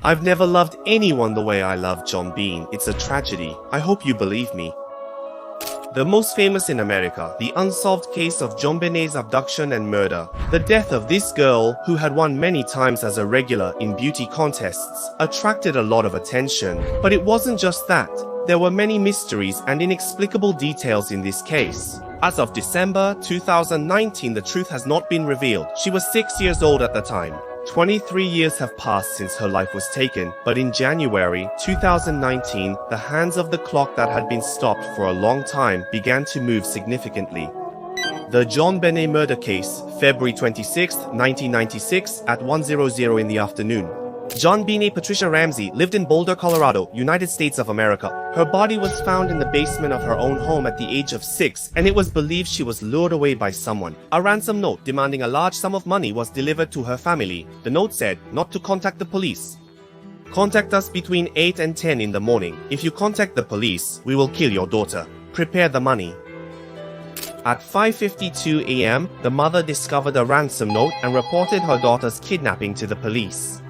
I've never loved anyone the way I love JonBenet. It's a tragedy. I hope you believe me. The most famous in America, the unsolved case of JonBenet's abduction and murder. The death of this girl, who had won many times as a regular in beauty contests, attracted a lot of attention. But it wasn't just that. There were many mysteries and inexplicable details in this case. As of December 2019, the truth has not been revealed. She was 6 years old at the time. 23 years have passed since her life was taken, but in January 2019, the hands of the clock that had been stopped for a long time began to move significantly. The JonBenet murder case, February 26, 1996 at 1:00 in the afternoon. JonBenet Patricia Ramsey lived in Boulder, Colorado, United States of America. Her body was found in the basement of her own home at the age of 6, and it was believed she was lured away by someone. A ransom note demanding a large sum of money was delivered to her family. The note said not to contact the police. Contact us between 8 and 10 in the morning. If you contact the police, we will kill your daughter. Prepare the money. At 5:52 a.m., the mother discovered a ransom note and reported her daughter's kidnapping to the police.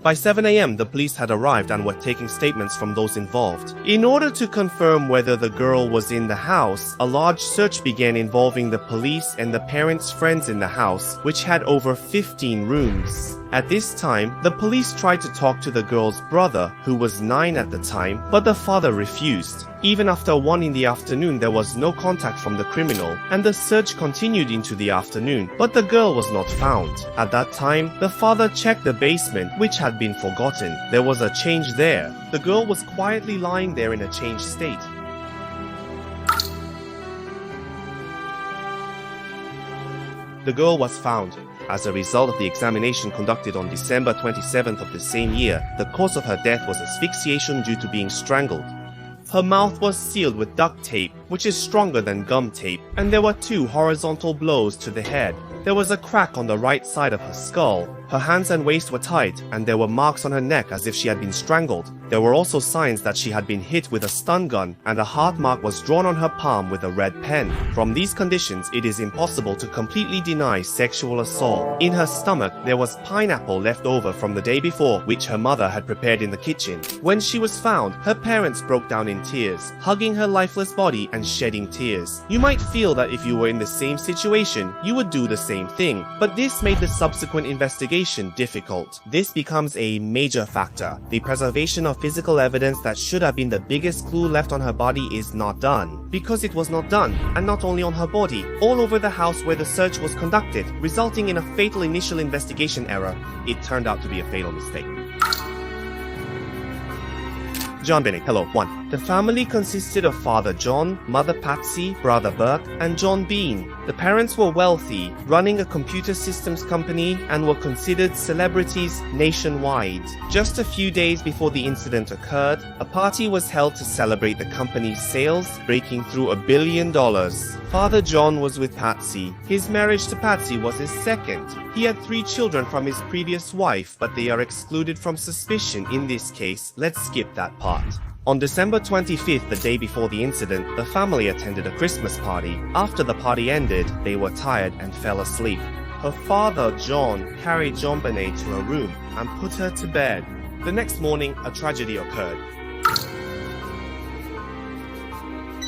By 7 a.m., the police had arrived and were taking statements from those involved. In order to confirm whether the girl was in the house, a large search began involving the police and the parents' friends in the house, which had over 15 rooms. At this time, the police tried to talk to the girl's brother, who was 9 at the time, but the father refused. Even after 1 in the afternoon, there was no contact from the criminal, and the search continued into the afternoon, but the girl was not found. At that time, the father checked the basement, which had been forgotten. There was a change there. The girl was quietly lying there in a changed state. The girl was found. As a result of the examination conducted on December 27th of the same year, the cause of her death was asphyxiation due to being strangled. Her mouth was sealed with duct tape, which is stronger than gum tape, and there were 2 horizontal blows to the head. There was a crack on the right side of her skull. Her hands and waist were tied, and there were marks on her neck as if she had been strangled. There were also signs that she had been hit with a stun gun, and a heart mark was drawn on her palm with a red pen. From these conditions, it is impossible to completely deny sexual assault. In her stomach, there was pineapple left over from the day before, which her mother had prepared in the kitchen. When she was found, her parents broke down in tears, hugging her lifeless body and shedding tears. You might feel that if you were in the same situation, you would do the same thing, but this made the subsequent investigation difficult. This becomes a major factor. The preservation of physical evidence that should have been the biggest clue left on her body is not done. Because it was not done, and not only on her body, all over the house where the search was conducted, resulting in a fatal initial investigation error. It turned out to be a fatal mistake. JonBenet. Hello. 1. The family consisted of Father John, Mother Patsy, Brother Burke, and JonBenet. The parents were wealthy, running a computer systems company, and were considered celebrities nationwide. Just a few days before the incident occurred, a party was held to celebrate the company's sales, breaking through $1 billion. Father John was with Patsy. His marriage to Patsy was his second. He had 3 children from his previous wife, but they are excluded from suspicion in this case. Let's skip that part. On December 25th, the day before the incident, the family attended a Christmas party. After the party ended, they were tired and fell asleep. Her father, John, carried JonBenet to her room and put her to bed. The next morning, a tragedy occurred.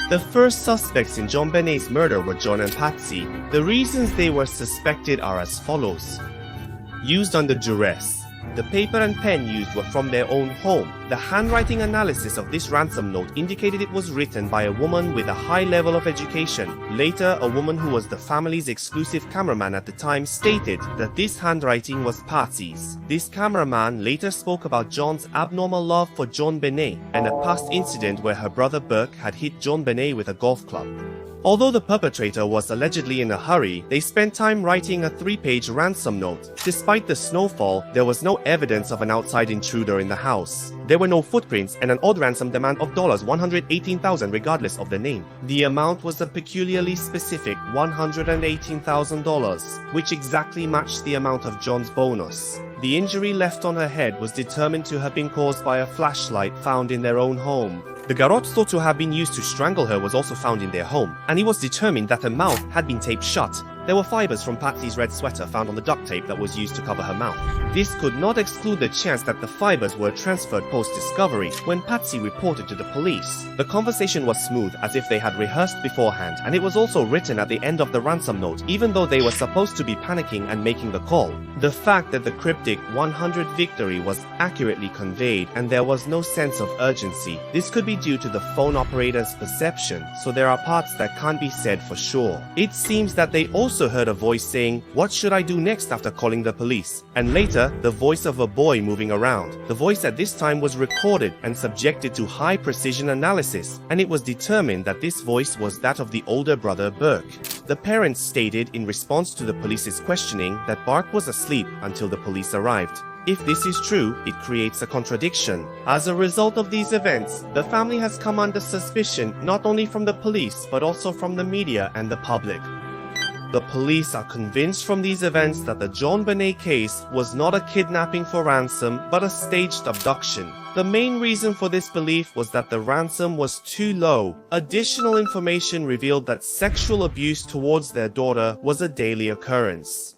The first suspects in JonBenet's murder were John and Patsy. The reasons they were suspected are as follows. Used under duress. The paper and pen used were from their own home. The handwriting analysis of this ransom note indicated it was written by a woman with a high level of education. Later, a woman who was the family's exclusive cameraman at the time stated that this handwriting was Patsy's. This cameraman later spoke about John's abnormal love for JonBenet and a past incident where her brother Burke had hit JonBenet with a golf club. Although the perpetrator was allegedly in a hurry, they spent time writing a 3-page ransom note. Despite the snowfall, there was no evidence of an outside intruder in the house. There were no footprints and an odd ransom demand of $118,000 regardless of the name. The amount was a peculiarly specific $118,000, which exactly matched the amount of John's bonus. The injury left on her head was determined to have been caused by a flashlight found in their own home. The garrote thought to have been used to strangle her was also found in their home, and it was determined that her mouth had been taped shut. There were fibers from Patsy's red sweater found on the duct tape that was used to cover her mouth. This could not exclude the chance that the fibers were transferred post-discovery when Patsy reported to the police. The conversation was smooth, as if they had rehearsed beforehand, and it was also written at the end of the ransom note, even though they were supposed to be panicking and making the call. The fact that the cryptic 100 victory was accurately conveyed and there was no sense of urgency. This could be due to the phone operator's perception, so there are parts that can't be said for sure. It seems that they also heard a voice saying, "What should I do next?" after calling the police, and later the voice of a boy moving around. The voice at this time was recorded and subjected to high precision analysis, and it was determined that this voice was that of the older brother Burke. The parents stated in response to the police's questioning that Burke was asleep until the police arrived. If this is true, it creates a contradiction. As a result of these events, the family has come under suspicion not only from the police but also from the media and the public. The police are convinced from these events that the JonBenet case was not a kidnapping for ransom but a staged abduction. The main reason for this belief was that the ransom was too low. Additional information revealed that sexual abuse towards their daughter was a daily occurrence.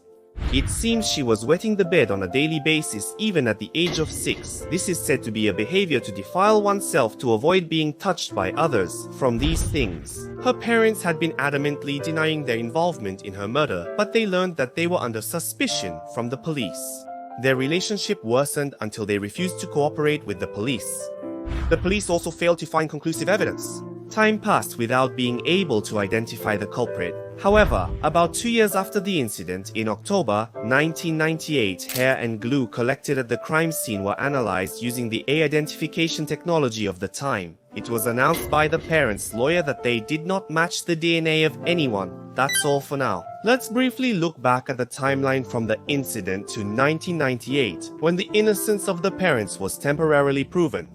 It seems she was wetting the bed on a daily basis even at the age of 6. This is said to be a behavior to defile oneself to avoid being touched by others from these things. Her parents had been adamantly denying their involvement in her murder, but they learned that they were under suspicion from the police. Their relationship worsened until they refused to cooperate with the police. The police also failed to find conclusive evidence. Time passed without being able to identify the culprit. However, about 2 years after the incident, in October 1998, hair and glue collected at the crime scene were analyzed using the identification technology of the time. It was announced by the parents' lawyer that they did not match the DNA of anyone. That's all for now. Let's briefly look back at the timeline from the incident to 1998, when the innocence of the parents was temporarily proven.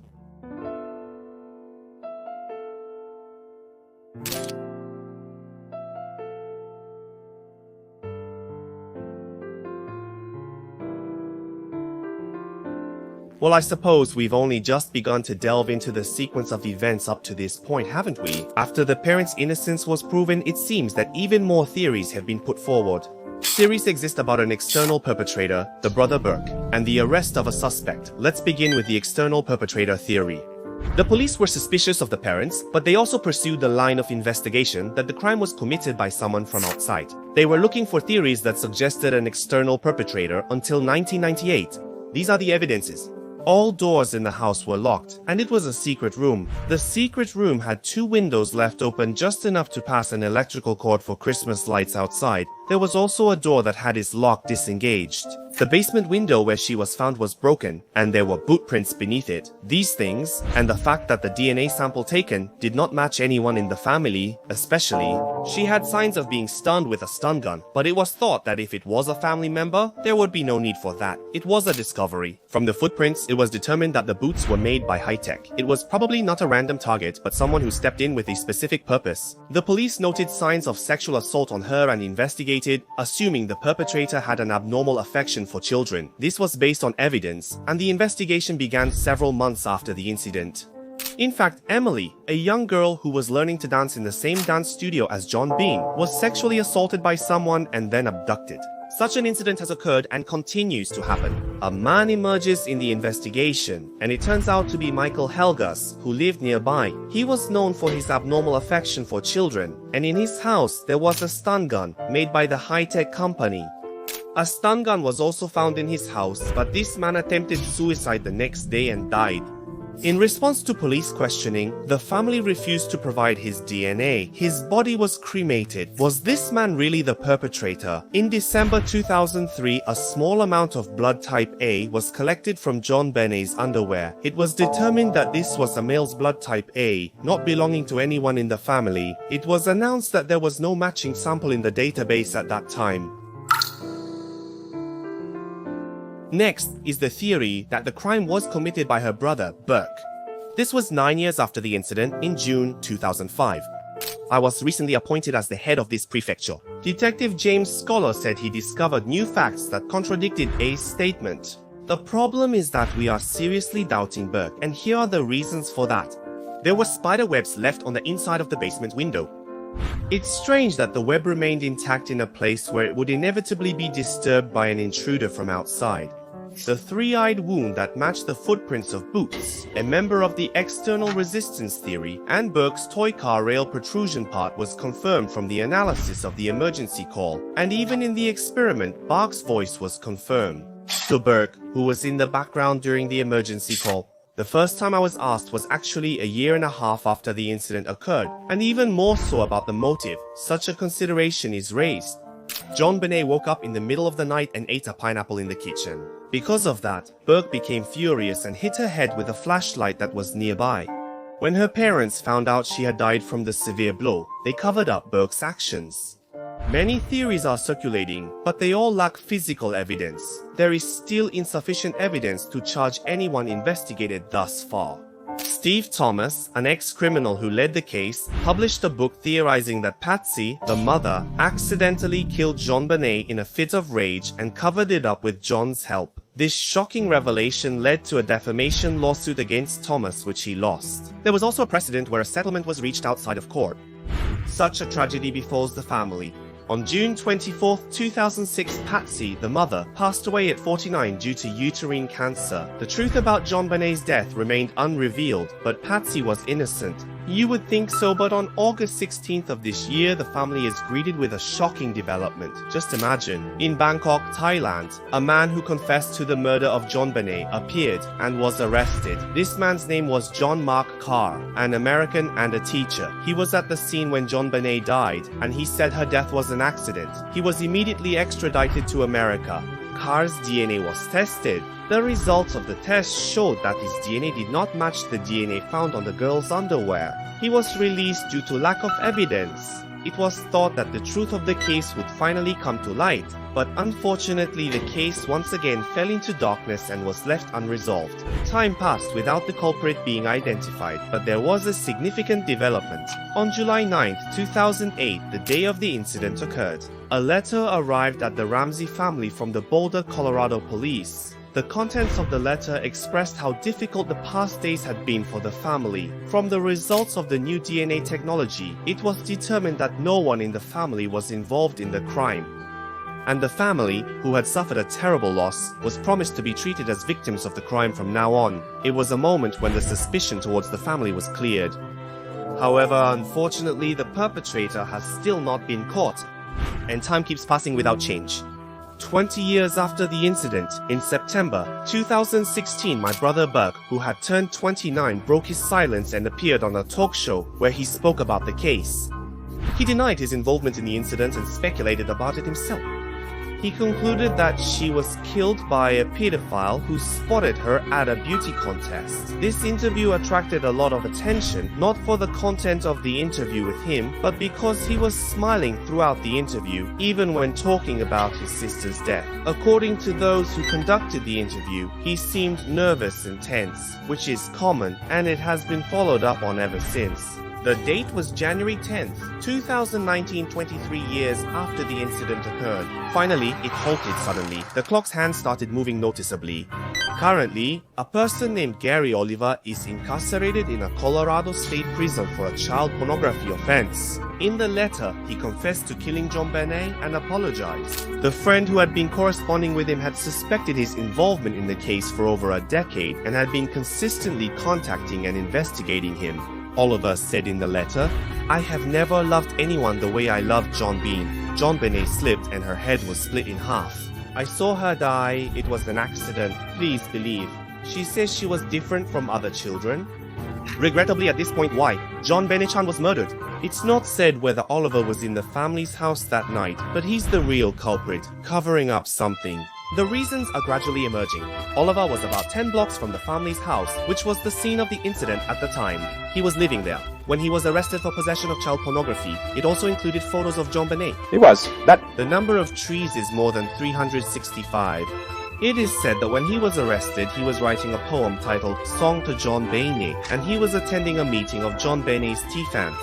Well, I suppose we've only just begun to delve into the sequence of events up to this point, haven't we? After the parents' innocence was proven, it seems that even more theories have been put forward. Theories exist about an external perpetrator, the brother Burke, and the arrest of a suspect. Let's begin with the external perpetrator theory. The police were suspicious of the parents, but they also pursued the line of investigation that the crime was committed by someone from outside. They were looking for theories that suggested an external perpetrator until 1998. These are the evidences. All doors in the house were locked, and it was a secret room. The secret room had 2 windows left open just enough to pass an electrical cord for Christmas lights outside. There was also a door that had its lock disengaged. The basement window where she was found was broken, and there were boot prints beneath it. These things, and the fact that the DNA sample taken did not match anyone in the family, especially, she had signs of being stunned with a stun gun, but it was thought that if it was a family member, there would be no need for that. It was a discovery. From the footprints, it was determined that the boots were made by high-tech. It was probably not a random target, but someone who stepped in with a specific purpose. The police noted signs of sexual assault on her and investigated, assuming the perpetrator had an abnormal affection for children. This was based on evidence, and the investigation began several months after the incident. In fact, Emily, a young girl who was learning to dance in the same dance studio as JonBenet, was sexually assaulted by someone and then abducted. Such an incident has occurred and continues to happen. A man emerges in the investigation, and it turns out to be Michael Helgas, who lived nearby. He was known for his abnormal affection for children, and in his house there was a stun gun made by the high-tech company. A stun gun was also found in his house, but this man attempted suicide the next day and died. In response to police questioning, the family refused to provide his DNA. His body was cremated. Was this man really the perpetrator? In December 2003, a small amount of blood type A was collected from JonBenet's underwear. It was determined that this was a male's blood type A, not belonging to anyone in the family. It was announced that there was no matching sample in the database at that time. Next is the theory that the crime was committed by her brother, Burke. This was 9 years after the incident in June 2005. I was recently appointed as the head of this prefecture. Detective James Scholar said he discovered new facts that contradicted A's statement. The problem is that we are seriously doubting Burke, and here are the reasons for that. There were spider webs left on the inside of the basement window. It's strange that the web remained intact in a place where it would inevitably be disturbed by an intruder from outside. The three-eyed wound that matched the footprints of boots, a member of the external resistance theory, and Burke's toy car rail protrusion part was confirmed from the analysis of the emergency call, and even in the experiment, Bach's voice was confirmed. To Burke, who was in the background during the emergency call, the first time I was asked was actually a year and a half after the incident occurred, and even more so about the motive. Such a consideration is raised. JonBenet woke up in the middle of the night and ate a pineapple in the kitchen. Because of that, Burke became furious and hit her head with a flashlight that was nearby. When her parents found out she had died from the severe blow, they covered up Burke's actions. Many theories are circulating, but they all lack physical evidence. There is still insufficient evidence to charge anyone investigated thus far. Steve Thomas, an ex-criminal who led the case, published a book theorizing that Patsy, the mother, accidentally killed JonBenet in a fit of rage and covered it up with John's help. This shocking revelation led to a defamation lawsuit against Thomas, which he lost. There was also a precedent where a settlement was reached outside of court. Such a tragedy befalls the family. On June 24, 2006, Patsy, the mother, passed away at 49 due to uterine cancer. The truth about JonBenet's death remained unrevealed, but Patsy was innocent. You would think so, but on August 16th of this year, the family is greeted with a shocking development. Just imagine. In Bangkok, Thailand, a man who confessed to the murder of JonBenet appeared and was arrested. This man's name was John Mark Carr, an American and a teacher. He was at the scene when JonBenet died, and he said her death was an accident. He was immediately extradited to America. Carr's DNA was tested. The results of the test showed that his DNA did not match the DNA found on the girl's underwear. He was released due to lack of evidence. It was thought that the truth of the case would finally come to light, but unfortunately the case once again fell into darkness and was left unresolved. Time passed without the culprit being identified, but there was a significant development. On July 9, 2008, the day of the incident occurred. A letter arrived at the Ramsey family from the Boulder, Colorado police. The contents of the letter expressed how difficult the past days had been for the family. From the results of the new DNA technology, it was determined that no one in the family was involved in the crime. And the family, who had suffered a terrible loss, was promised to be treated as victims of the crime from now on. It was a moment when the suspicion towards the family was cleared. However, unfortunately, the perpetrator has still not been caught, and time keeps passing without change. 20 years after the incident, in September 2016, my brother Burke, who had turned 29, broke his silence and appeared on a talk show where he spoke about the case. He denied his involvement in the incident and speculated about it himself. He concluded that she was killed by a pedophile who spotted her at a beauty contest. This interview attracted a lot of attention, not for the content of the interview with him, but because he was smiling throughout the interview, even when talking about his sister's death. According to those who conducted the interview, he seemed nervous and tense, which is common, and it has been followed up on ever since. The date was January 10th, 2019, 23 years after the incident occurred. Finally, it halted suddenly. The clock's hands started moving noticeably. Currently, a person named Gary Oliver is incarcerated in a Colorado state prison for a child pornography offense. In the letter, he confessed to killing JonBenet and apologized. The friend who had been corresponding with him had suspected his involvement in the case for over a decade and had been consistently contacting and investigating him. Oliver said in the letter, "I have never loved anyone the way I loved John Bean. JonBenet slipped and her head was split in half. I saw her die. It was an accident. Please believe. She says she was different from other children." Regrettably, at this point, why? JonBenet Chan was murdered. It's not said whether Oliver was in the family's house that night, but he's the real culprit, covering up something. The reasons are gradually emerging. Oliver was about 10 blocks from the family's house, which was the scene of the incident at the time. He was living there. When he was arrested for possession of child pornography, it also included photos of JonBenet. It was. The number of trees is more than 365. It is said that when he was arrested, he was writing a poem titled Song to JonBenet, and he was attending a meeting of JonBenet's tea fans.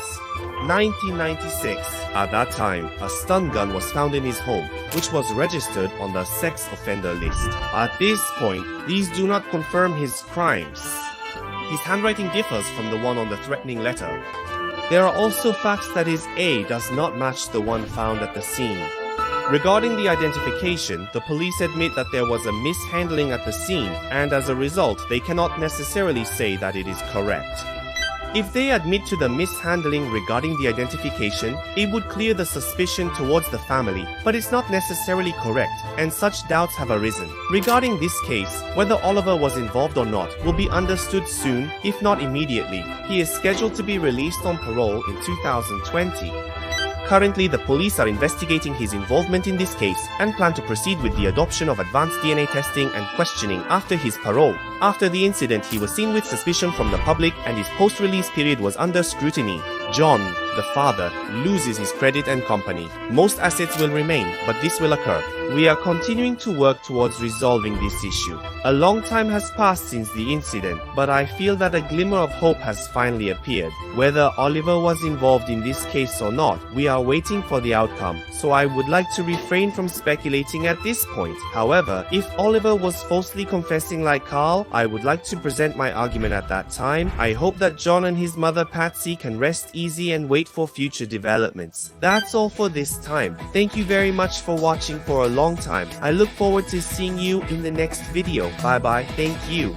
1996. At that time, a stun gun was found in his home, which was registered on the sex offender list. At this point, these do not confirm his crimes. His handwriting differs from the one on the threatening letter. There are also facts that his A does not match the one found at the scene. Regarding the identification, the police admit that there was a mishandling at the scene, and as a result, they cannot necessarily say that it is correct. If they admit to the mishandling regarding the identification, it would clear the suspicion towards the family, but it's not necessarily correct, and such doubts have arisen. Regarding this case, whether Oliver was involved or not will be understood soon, if not immediately. He is scheduled to be released on parole in 2020. Currently, the police are investigating his involvement in this case and plan to proceed with the adoption of advanced DNA testing and questioning after his parole. After the incident, he was seen with suspicion from the public and his post-release period was under scrutiny. John, the father, loses his credit and company. Most assets will remain, but this will occur. We are continuing to work towards resolving this issue. A long time has passed since the incident, but I feel that a glimmer of hope has finally appeared. Whether Oliver was involved in this case or not, we are waiting for the outcome, so I would like to refrain from speculating at this point. However, if Oliver was falsely confessing like Carl, I would like to present my argument at that time. I hope that John and his mother Patsy can rest easy and wait for future developments. That's all for this time. Thank you very much for watching for a long time. I look forward to seeing you in the next video. Bye bye. Thank you.